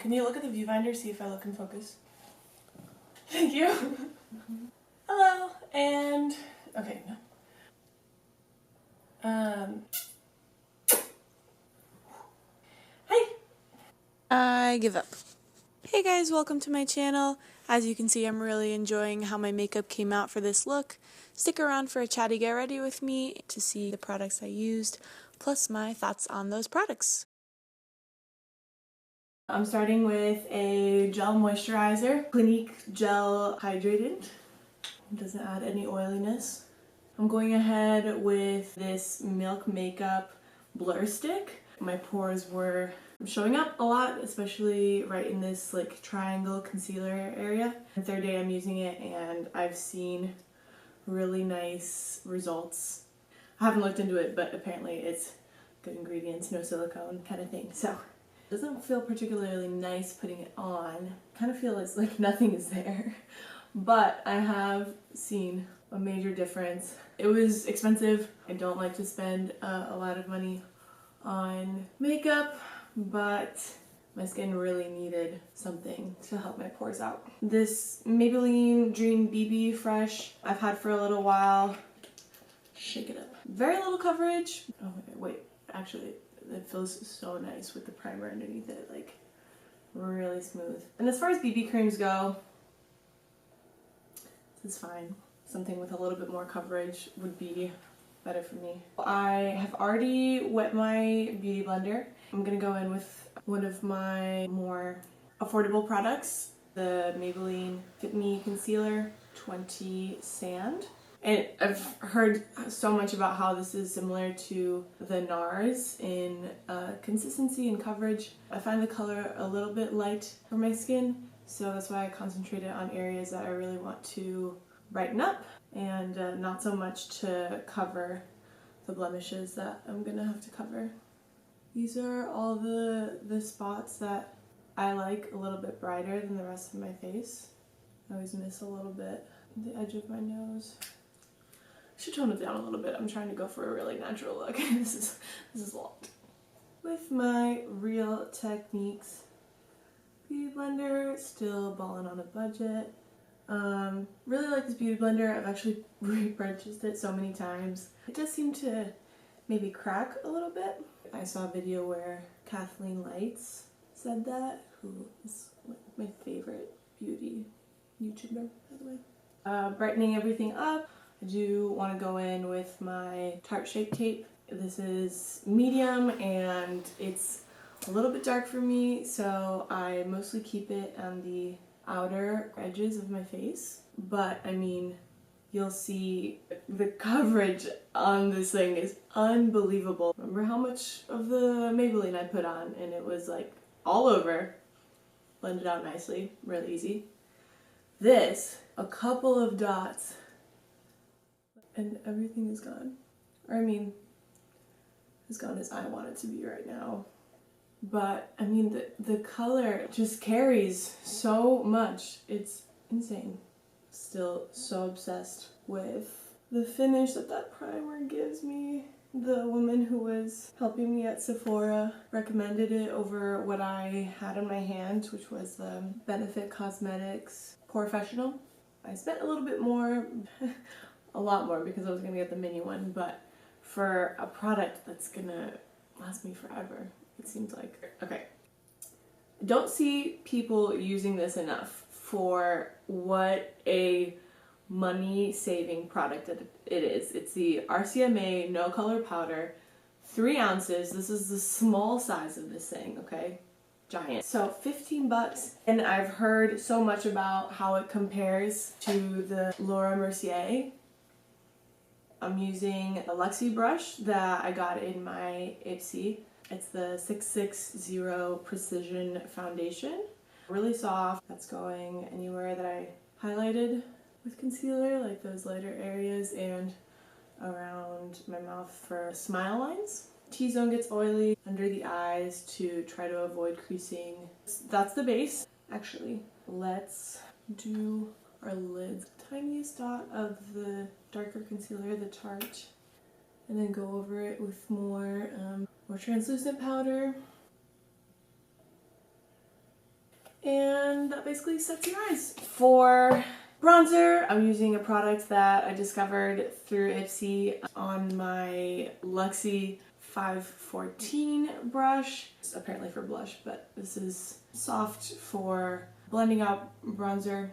Can you look at the viewfinder, see if I look in focus? Thank you. Hello, and okay, no. Hi. I give up. Hey guys, welcome to my channel. As you can see, I'm really enjoying how my makeup came out for this look. Stick around for a chatty get ready with me to see the products I used, plus my thoughts on those products. I'm starting with a gel moisturizer, Clinique Gel Hydrated. It doesn't add any oiliness. I'm going ahead with this Milk Makeup Blur Stick. My pores were showing up a lot, especially right in this like triangle concealer area. The third day I'm using it and I've seen really nice results. I haven't looked into it, but apparently it's good ingredients, no silicone kind of thing. So it doesn't feel particularly nice putting it on. Kind of feel it's like nothing is there. But I have seen a major difference. It was expensive. I don't like to spend a lot of money on makeup, but my skin really needed something to help my pores out. This Maybelline Dream BB Fresh I've had for a little while. Shake it up. Very little coverage. Oh my god, wait, actually it feels so nice with the primer underneath it, like really smooth. And as far as BB creams go, this is fine. Something with a little bit more coverage would be better for me. I have already wet my beauty blender. I'm gonna go in with one of my more affordable products, the Maybelline Fit Me Concelear 20 Sand. And I've heard so much about how this is similar to the NARS in consistency and coverage. I find the color a little bit light for my skin, so that's why I concentrated on areas that I really want to brighten up and not so much to cover the blemishes that I'm gonna have to cover. These are all the spots that I like a little bit brighter than the rest of my face. I always miss a little bit at the edge of my nose. I should tone it down a little bit. I'm trying to go for a really natural look. This is a lot. With my Real Techniques beauty blender, still balling on a budget. Really like this beauty blender. I've actually repurchased it so many times. It does seem to maybe crack a little bit. I saw a video where Kathleen Lights said that, who is my favorite beauty YouTuber, by the way. Brightening everything up, I do want to go in with my Tarte Shape Tape. This is medium and it's a little bit dark for me, so I mostly keep it on the outer edges of my face. But I mean, you'll see the coverage on this thing is unbelievable. Remember how much of the Maybelline I put on, and it was like all over. Blended out nicely, really easy. This, a couple of dots, and everything is gone. Or I mean, as gone as I want it to be right now. But I mean, the color just carries so much. It's insane. Still so obsessed with the finish that primer gives me. The woman who was helping me at Sephora recommended it over what I had in my hand, which was the Benefit Cosmetics Professional. I spent a little bit more, a lot more, because I was gonna get the mini one, but for a product that's gonna last me forever, it seems like. Okay. Don't see people using this enough for what a money-saving product it is. It's the RCMA No Color Powder, 3 ounces. This is the small size of this thing, okay? Giant. So 15 bucks, and I've heard so much about how it compares to the Laura Mercier. I'm using a LUXIE brush that I got in my Ipsy. It's the 660 Precision Foundation. Really soft. That's going anywhere that I highlighted with concealer, like those lighter areas and around my mouth for smile lines. T-zone gets oily under the eyes to try to avoid creasing. That's the base. Actually, let's do our lids. Tiniest dot of the darker concealer, the Tarte, and then go over it with more translucent powder. and that basically sets your eyes. For bronzer, I'm using a product that I discovered through Ipsy on my LUXIE 514 brush. It's apparently for blush, but this is soft for blending out bronzer.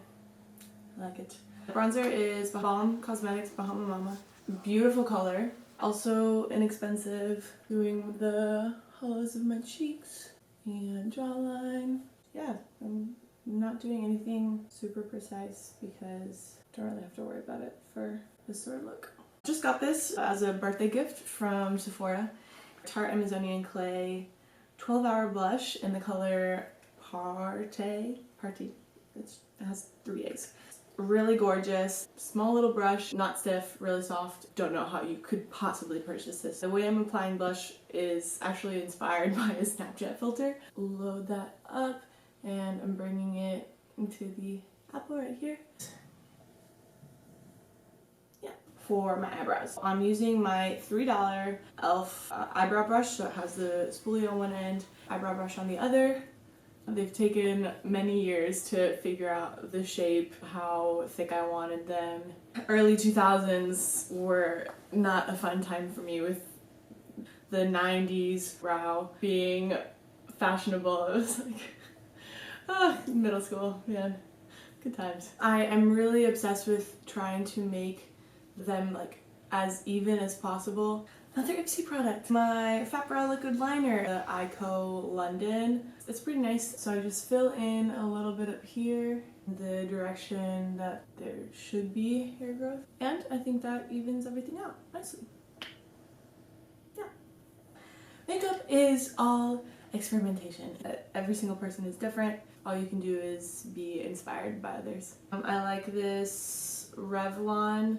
I like it. The bronzer is BALM Cosmetics Bahama Mama. Beautiful color. Also inexpensive. Doing the hollows of my cheeks and jawline. Yeah, I'm not doing anything super precise because I don't really have to worry about it for this sort of look. Just got this as a birthday gift from Sephora. Tarte Amazonian Clay 12-hour blush in the color Parte. It has 3 A's. Really gorgeous, small little brush, not stiff, really soft. Don't know how you could possibly purchase this. The way I'm applying blush is actually inspired by a Snapchat filter. Load that up and I'm bringing it into the apple right here. Yeah. For my eyebrows, I'm using my $3 e.l.f. Eyebrow brush, so it has the spoolie on one end, eyebrow brush on the other. They've taken many years to figure out the shape, how thick I wanted them. Early 2000s were not a fun time for me with the 90s brow being fashionable. It was like, middle school, man. Good times. I am really obsessed with trying to make them like as even as possible. Another Ipsy product, my Fat Brow Liquid Liner, the EYEKO London. It's pretty nice, so I just fill in a little bit up here, the direction that there should be hair growth, and I think that evens everything out nicely. Yeah. Makeup is all experimentation. Every single person is different. All you can do is be inspired by others. I like this Revlon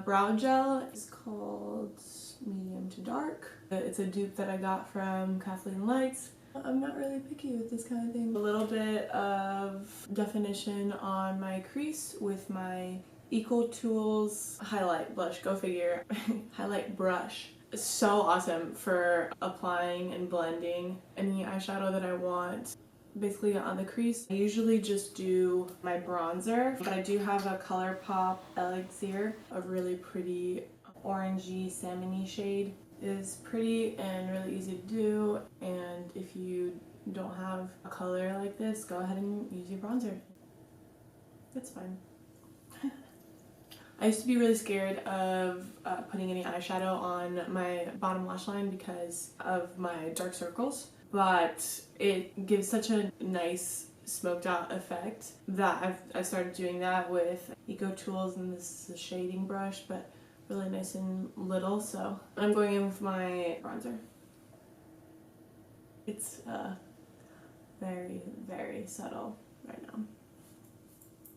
brow gel. It's called Medium to Dark. It's a dupe that I got from Kathleen Lights. I'm not really picky with this kind of thing. A little bit of definition on my crease with my ECOTOOLS Highlight Brush. Go figure. Highlight Brush. It's so awesome for applying and blending any eyeshadow that I want. Basically on the crease. I usually just do my bronzer, but I do have a ColourPop Elixir, a really pretty orangey salmony shade. It is pretty and really easy to do, and if you don't have a color like this, go ahead and use your bronzer. It's fine. I used to be really scared of putting any eyeshadow on my bottom lash line because of my dark circles, but it gives such a nice smoked out effect that I've started doing that with ECOTOOLS, and this is a shading brush, but really nice and little, so I'm going in with my bronzer. It's very, very subtle right now.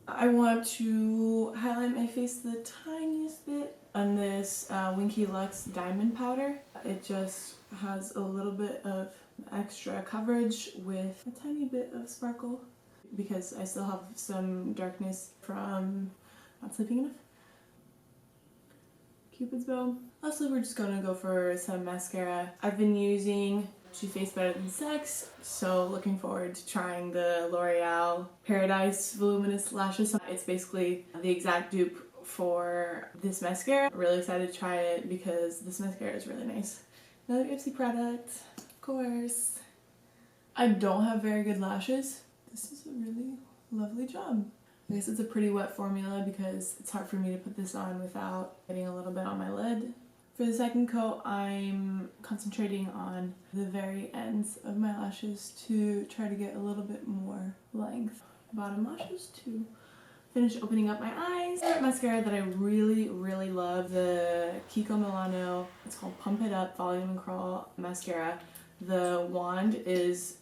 I want to highlight my face the tiniest bit on this WINKY Luxe Diamond Powder. It just has a little bit of extra coverage with a tiny bit of sparkle because I still have some darkness from not sleeping enough. Cupid's bow. Also, we're just gonna go for some mascara. I've been using Too Faced Better Than Sex, so looking forward to trying the L'Oreal Paradise Voluminous Lashes. It's basically the exact dupe for this mascara. I'm really excited to try it because this mascara is really nice. Another Ipsy product, of course. I don't have very good lashes. This is a really lovely job. I guess it's a pretty wet formula because it's hard for me to put this on without getting a little bit on my lid. For the second coat, I'm concentrating on the very ends of my lashes to try to get a little bit more length. Bottom lashes to finish opening up my eyes. Mascara that I really, really love, the Kiko Milano. It's called Pump It Up Volume and Curl Mascara. The wand is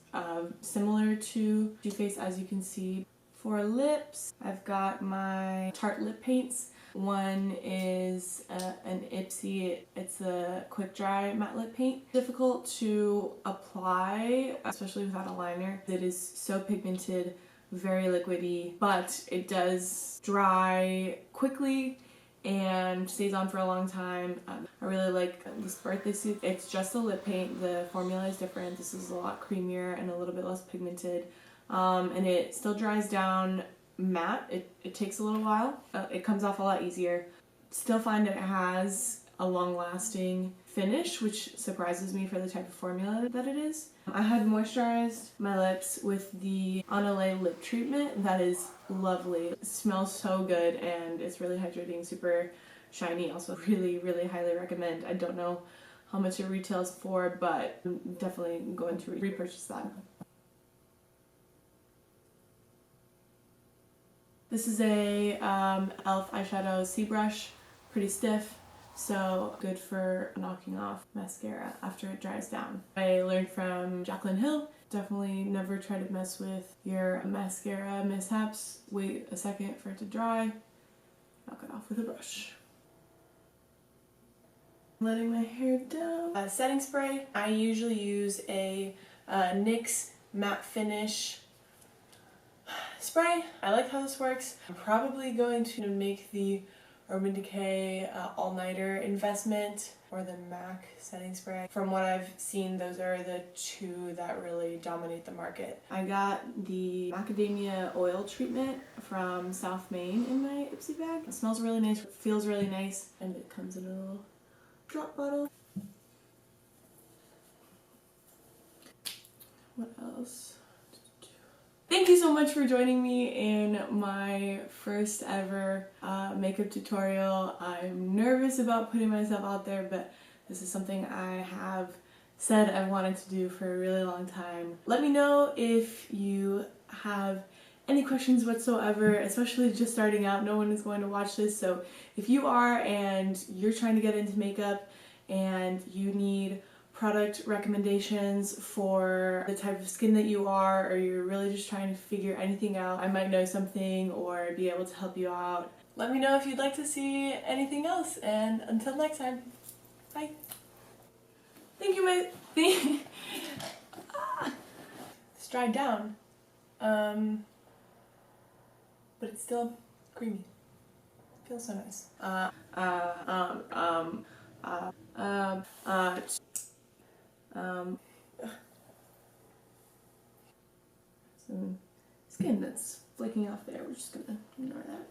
similar to Too Faced, as you can see. For lips, I've got my Tarte lip paints. One is an Ipsy, it's a quick dry matte lip paint. Difficult to apply, especially without a liner. It is so pigmented, very liquidy, but it does dry quickly and stays on for a long time. I really like this birthday suit. It's just a lip paint. The formula is different. This is a lot creamier and a little bit less pigmented. and it still dries down matte. It takes a little while. It comes off a lot easier. Still find it has a long-lasting finish, which surprises me for the type of formula that it is. I had moisturized my lips with the Onolay lip treatment. That is lovely. It smells so good and it's really hydrating, super shiny. Also really, really highly recommend. I don't know how much it retails for, but I'm definitely going to repurchase that. This is a e.l.f. eyeshadow C brush, pretty stiff, so good for knocking off mascara after it dries down. I learned from Jaclyn Hill, definitely never try to mess with your mascara mishaps. Wait a second for it to dry, knock it off with a brush. Letting my hair down. Setting spray, I usually use a NYX matte finish spray. I like how this works. I'm probably going to make the Urban Decay All-Nighter investment or the MAC setting spray. From what I've seen, those are the two that really dominate the market. I got the macadamia oil treatment from South Main in my Ipsy bag. It smells really nice, feels really nice, and it comes in a little drop bottle. What else? Thank you so much for joining me in my first ever makeup tutorial. I'm nervous about putting myself out there, but this is something I have said I wanted to do for a really long time. Let me know if you have any questions whatsoever, especially just starting out. No one is going to watch this, so if you are and you're trying to get into makeup and you need product recommendations for the type of skin that you are, or you're really just trying to figure anything out, I might know something or be able to help you out. Let me know if you'd like to see anything else, and until next time, bye. Thank you, my it's dried down, but it's still creamy. Feels so nice. Some skin that's flaking off there. We're just gonna ignore that.